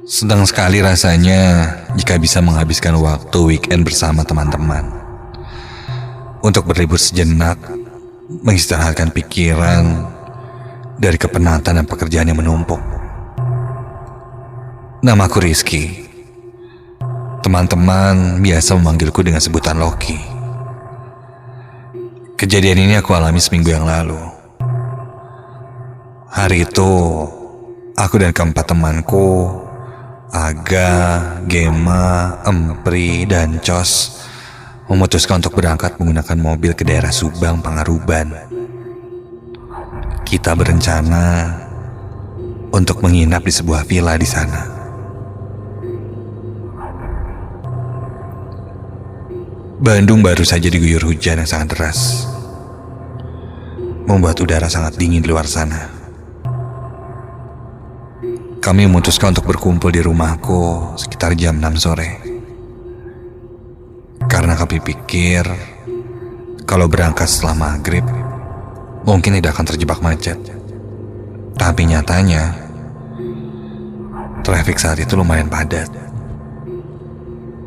Senang sekali rasanya jika bisa menghabiskan waktu weekend bersama teman-teman. Untuk berlibur sejenak, mengistirahatkan pikiran dari kepenatan dan pekerjaan yang menumpuk. Namaku Rizky. Teman-teman biasa memanggilku dengan sebutan Loki. Kejadian ini aku alami seminggu yang lalu. Hari itu, aku dan keempat temanku, Aga, Gema, Empri, dan Cos, memutuskan untuk berangkat menggunakan mobil ke daerah Subang, Pangaruban. Kita berencana untuk menginap di sebuah villa di sana. Bandung baru saja diguyur hujan yang sangat deras, membuat udara sangat dingin di luar sana. Kami memutuskan untuk berkumpul di rumahku sekitar jam 6 sore. Karena kami pikir kalau berangkat setelah maghrib mungkin tidak akan terjebak macet. Tapi nyatanya traffic saat itu lumayan padat.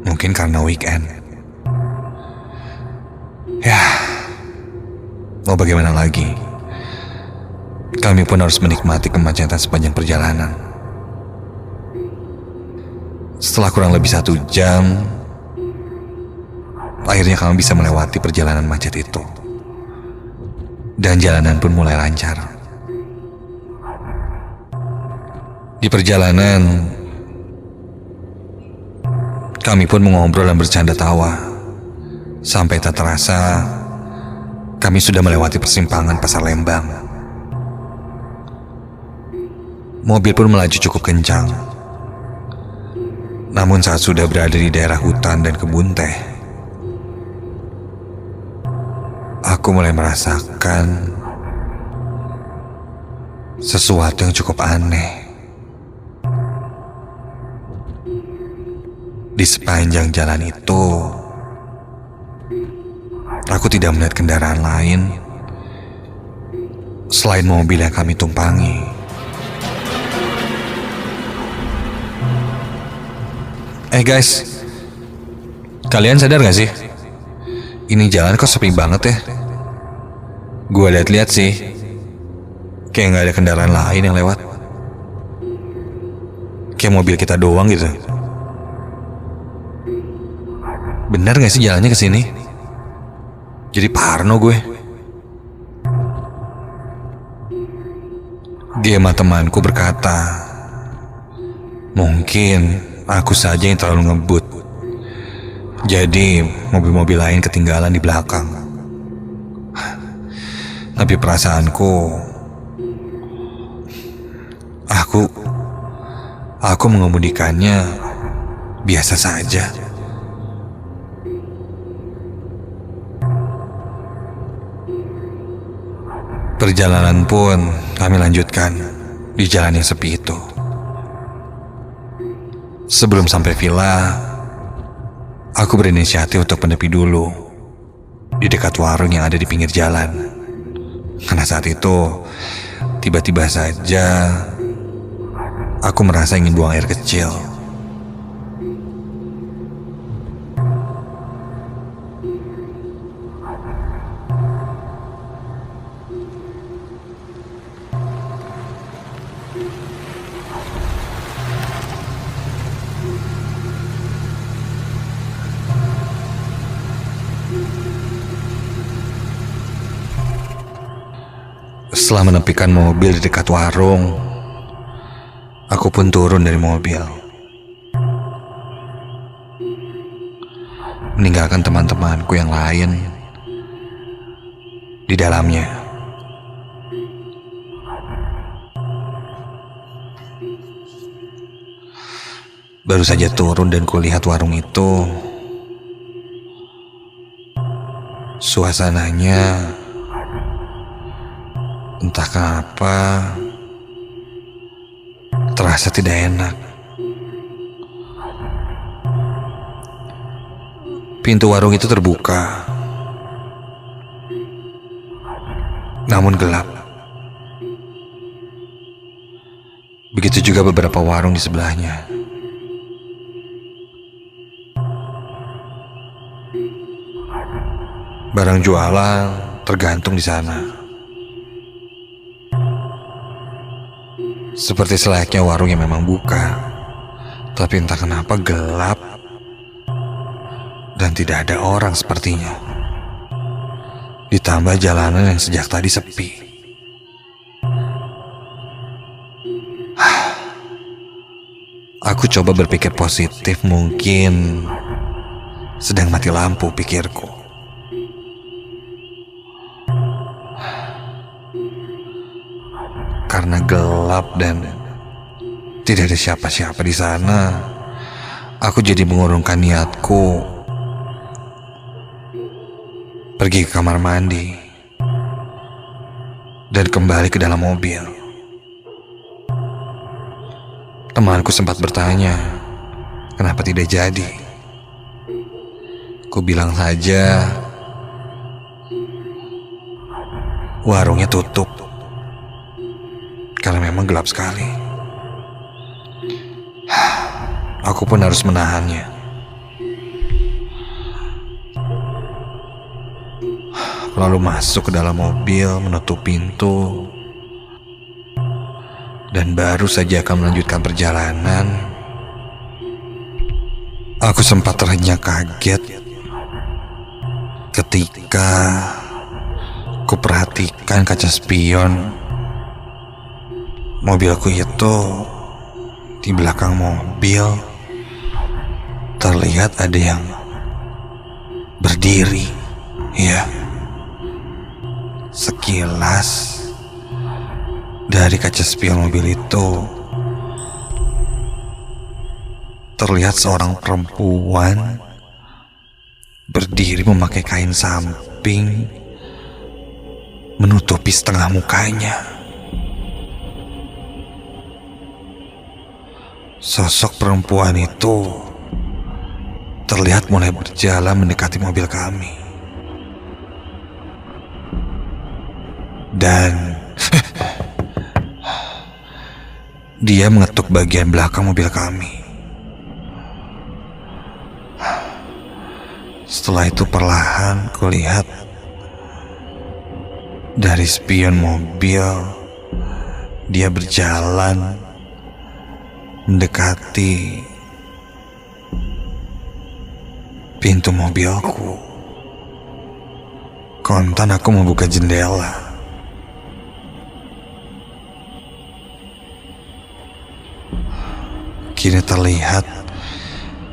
Mungkin karena weekend. Ya, mau bagaimana lagi? Kami pun harus menikmati kemacetan sepanjang perjalanan. Setelah kurang lebih 1 jam, akhirnya kami bisa melewati perjalanan macet itu. Dan jalanan pun mulai lancar. Di perjalanan, kami pun mengobrol dan bercanda tawa. Sampai tak terasa, kami sudah melewati persimpangan Pasar Lembang. Mobil pun melaju cukup kencang. Namun saat sudah berada di daerah hutan dan kebun teh, aku mulai merasakan sesuatu yang cukup aneh. Di sepanjang jalan itu, aku tidak melihat kendaraan lain selain mobil yang kami tumpangi. Guys, kalian sadar gak sih? Ini jalan kok sepi banget ya? Gua lihat-lihat sih, kayak gak ada kendaraan lain yang lewat. Kayak mobil kita doang gitu. Benar gak sih jalannya ke sini? Jadi parno gue. Gema temanku berkata, mungkin aku saja yang terlalu ngebut. Jadi mobil-mobil lain ketinggalan di belakang. Tapi perasaanku, aku mengemudikannya biasa saja. Perjalanan pun kami lanjutkan di jalan yang sepi itu. Sebelum sampai villa, aku berinisiatif untuk menepi dulu di dekat warung yang ada di pinggir jalan. Karena saat itu, tiba-tiba saja aku merasa ingin buang air kecil. Setelah menepikan mobil di dekat warung, aku pun turun dari mobil, meninggalkan teman-temanku yang lain di dalamnya. Baru saja turun dan kulihat warung itu, suasananya entah kenapa terasa tidak enak. Pintu warung itu terbuka, namun gelap. Begitu juga beberapa warung di sebelahnya. Barang jualan tergantung di sana. Seperti selayaknya warung yang memang buka, tapi entah kenapa gelap dan tidak ada orang sepertinya. Ditambah jalanan yang sejak tadi sepi. Aku coba berpikir positif, mungkin sedang mati lampu pikirku. Karena gelap dan tidak ada siapa-siapa di sana, aku jadi mengurungkan niatku pergi ke kamar mandi dan kembali ke dalam mobil. Temanku sempat bertanya, kenapa tidak jadi? Ku bilang saja, warungnya tutup karena memang gelap sekali. Aku pun harus menahannya. Lalu masuk ke dalam mobil, menutup pintu, dan baru saja akan melanjutkan perjalanan, aku sempat terhenyak kaget ketika kuperhatikan kaca spion mobilku itu. Di belakang mobil terlihat ada yang berdiri. Ya, sekilas dari kaca spion mobil itu terlihat seorang perempuan berdiri memakai kain samping menutupi setengah mukanya. Sosok perempuan itu terlihat mulai berjalan mendekati mobil kami. Dan dia mengetuk bagian belakang mobil kami. Setelah itu perlahan kulihat dari spion mobil dia berjalan mendekati pintu mobilku. Kontan aku membuka jendela. Kini terlihat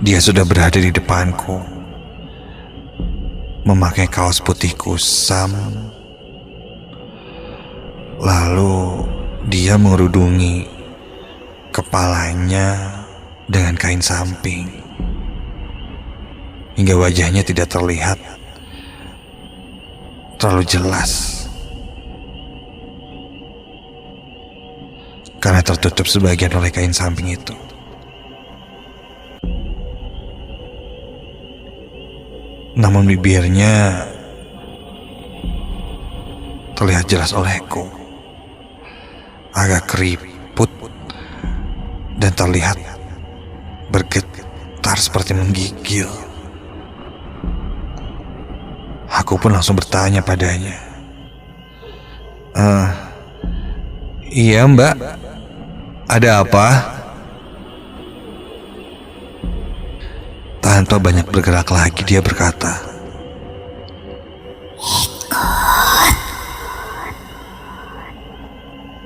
dia sudah berada di depanku, memakai kaos putih kusam. Lalu dia mengerudungi kepalanya dengan kain samping hingga wajahnya tidak terlihat terlalu jelas karena tertutup sebagian oleh kain samping itu. Namun bibirnya terlihat jelas olehku, agak keriput dan terlihat bergetar seperti menggigil. Aku pun langsung bertanya padanya, iya mbak, ada apa? Tanpa banyak bergerak lagi dia berkata, ikut.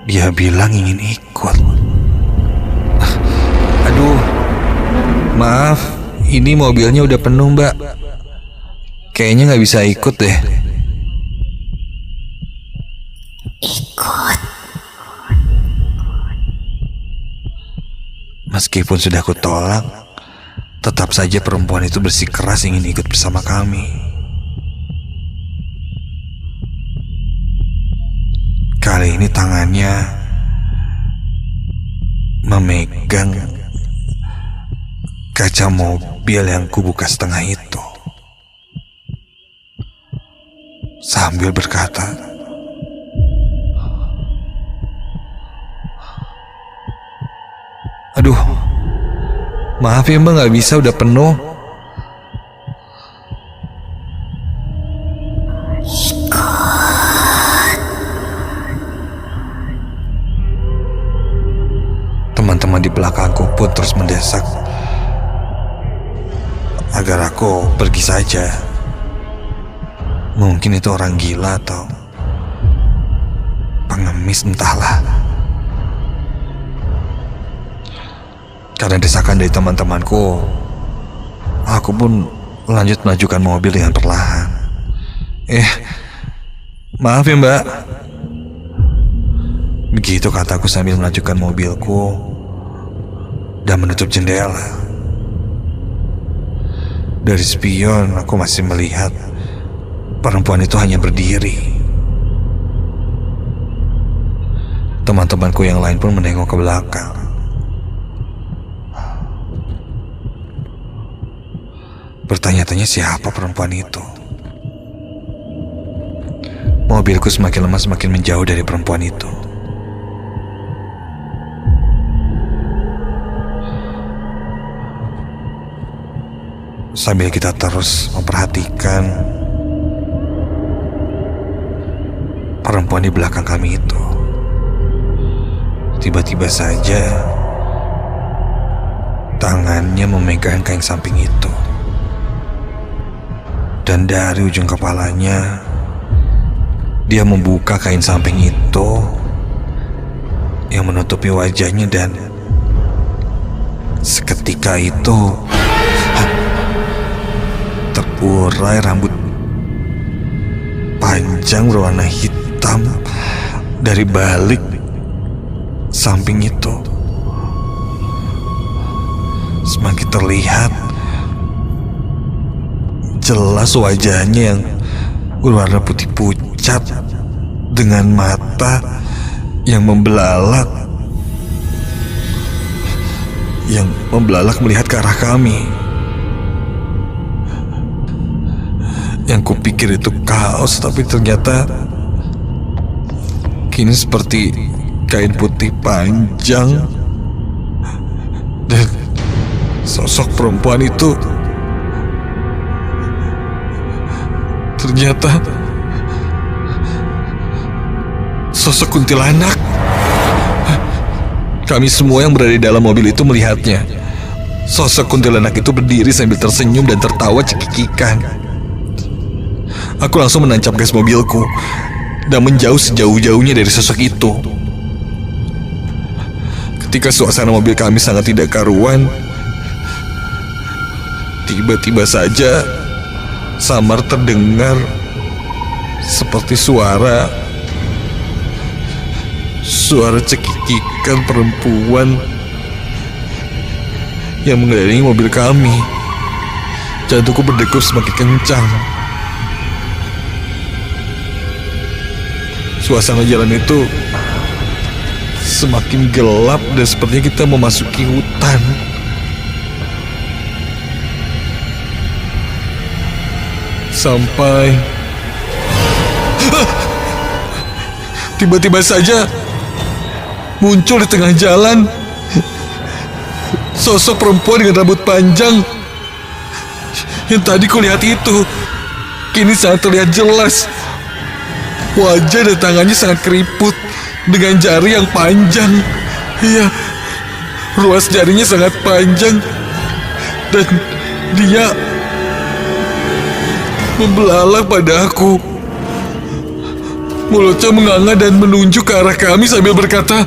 Dia bilang ingin ikut. Aduh, maaf, ini mobilnya udah penuh mbak. Kayaknya gak bisa ikut deh. Ikut. Meskipun sudah kutolak, tetap saja perempuan itu bersikeras ingin ikut bersama kami. Kali ini tangannya memegang kaca mobil yang kubuka setengah itu, sambil berkata, aduh, maaf ya mbak, gak bisa, udah penuh. Teman di belakangku pun terus mendesak agar aku pergi saja. Mungkin itu orang gila atau pengemis, entahlah. Karena desakan dari teman-temanku, aku pun lanjut melajukan mobil dengan perlahan. Maaf ya mbak. Begitu kataku sambil melajukan mobilku dan menutup jendela. Dari spion aku masih melihat perempuan itu hanya berdiri. Teman-temanku yang lain pun menengok ke belakang. Bertanya-tanya siapa perempuan itu. Mobilku semakin lama semakin menjauh dari perempuan itu. Sambil kita terus memperhatikan perempuan di belakang kami itu, tiba-tiba saja tangannya memegang kain samping itu. Dan dari ujung kepalanya, dia membuka kain samping itu yang menutupi wajahnya, dan seketika itu terurai rambut panjang berwarna hitam dari balik samping itu. Semakin terlihat jelas wajahnya yang berwarna putih pucat dengan mata yang membelalak melihat ke arah kami. Yang kupikir itu kaos, tapi ternyata kini seperti kain putih panjang. Dan sosok perempuan itu ternyata sosok kuntilanak. Kami semua yang berada di dalam mobil itu melihatnya. Sosok kuntilanak itu berdiri sambil tersenyum dan tertawa cekikikan. Aku langsung menancap gas mobilku dan menjauh sejauh-jauhnya dari sosok itu. Ketika suasana mobil kami sangat tidak karuan, tiba-tiba saja samar terdengar seperti suara cekikikan perempuan yang mengelilingi mobil kami. Jantungku berdegup semakin kencang. Suasana jalan itu semakin gelap dan sepertinya kita memasuki hutan. Sampai tiba-tiba saja muncul di tengah jalan sosok perempuan dengan rambut panjang yang tadi kulihat itu. Kini sangat terlihat jelas. Wajah dan tangannya sangat keriput dengan jari yang panjang. Iya, ruas jarinya sangat panjang. Dan dia membelalak pada aku. Mulutnya menganga dan menunjuk ke arah kami sambil berkata,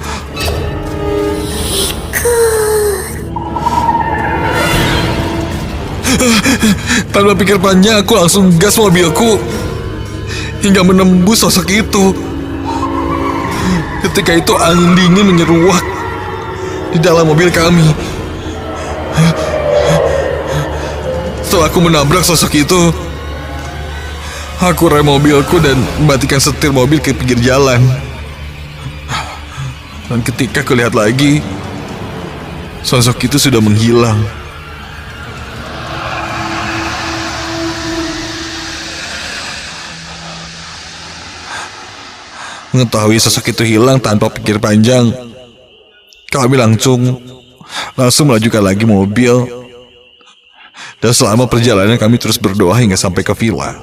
tanpa pikir panjang aku langsung gas mobilku hingga menembus sosok itu. Ketika itu angin dingin menyeruak di dalam mobil kami. Setelah aku menabrak sosok itu, aku rem mobilku dan mematikan setir mobil ke pinggir jalan. Dan ketika kulihat lagi, sosok itu sudah menghilang. Mengetahui sosok itu hilang tanpa pikir panjang, kami langsung melajukan lagi mobil. Dan selama perjalanan kami terus berdoa hingga sampai ke villa.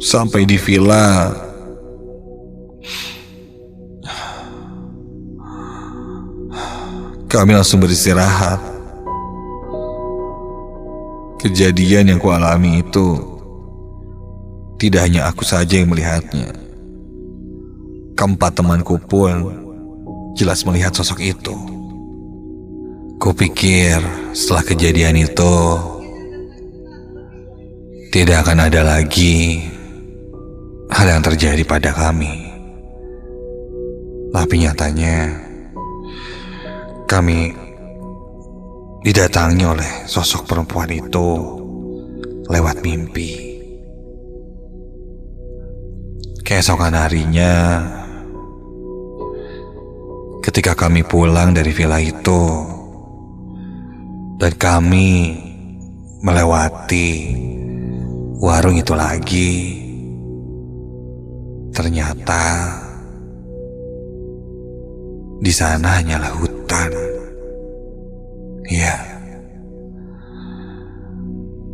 Sampai di villa, kami langsung beristirahat. Kejadian yang kualami itu tidak hanya aku saja yang melihatnya. Keempat temanku pun jelas melihat sosok itu. Kupikir setelah kejadian itu tidak akan ada lagi hal yang terjadi pada kami. Tapi nyatanya kami didatangi oleh sosok perempuan itu lewat mimpi. Keesokan harinya, ketika kami pulang dari villa itu dan kami melewati warung itu lagi, ternyata di sana hanyalah hutan. Ya,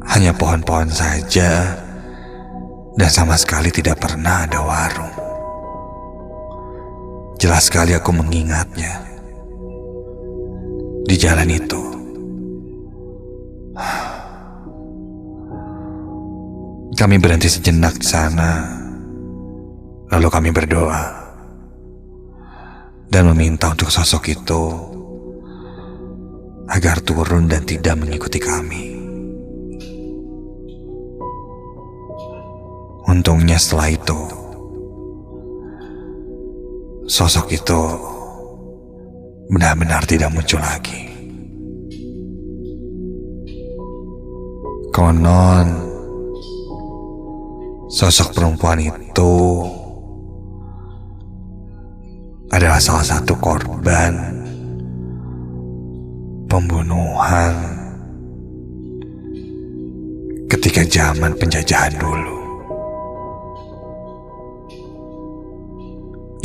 hanya pohon-pohon saja dan sama sekali tidak pernah ada warung. Jelas sekali aku mengingatnya. Di jalan itu kami berhenti sejenak di sana. Lalu kami berdoa dan meminta untuk sosok itu agar turun dan tidak mengikuti kami. Untungnya setelah itu sosok itu benar-benar tidak muncul lagi. Konon sosok perempuan itu adalah salah satu korban pembunuhan ketika zaman penjajahan dulu,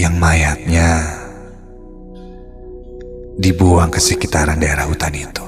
yang mayatnya dibuang ke sekitaran daerah hutan itu.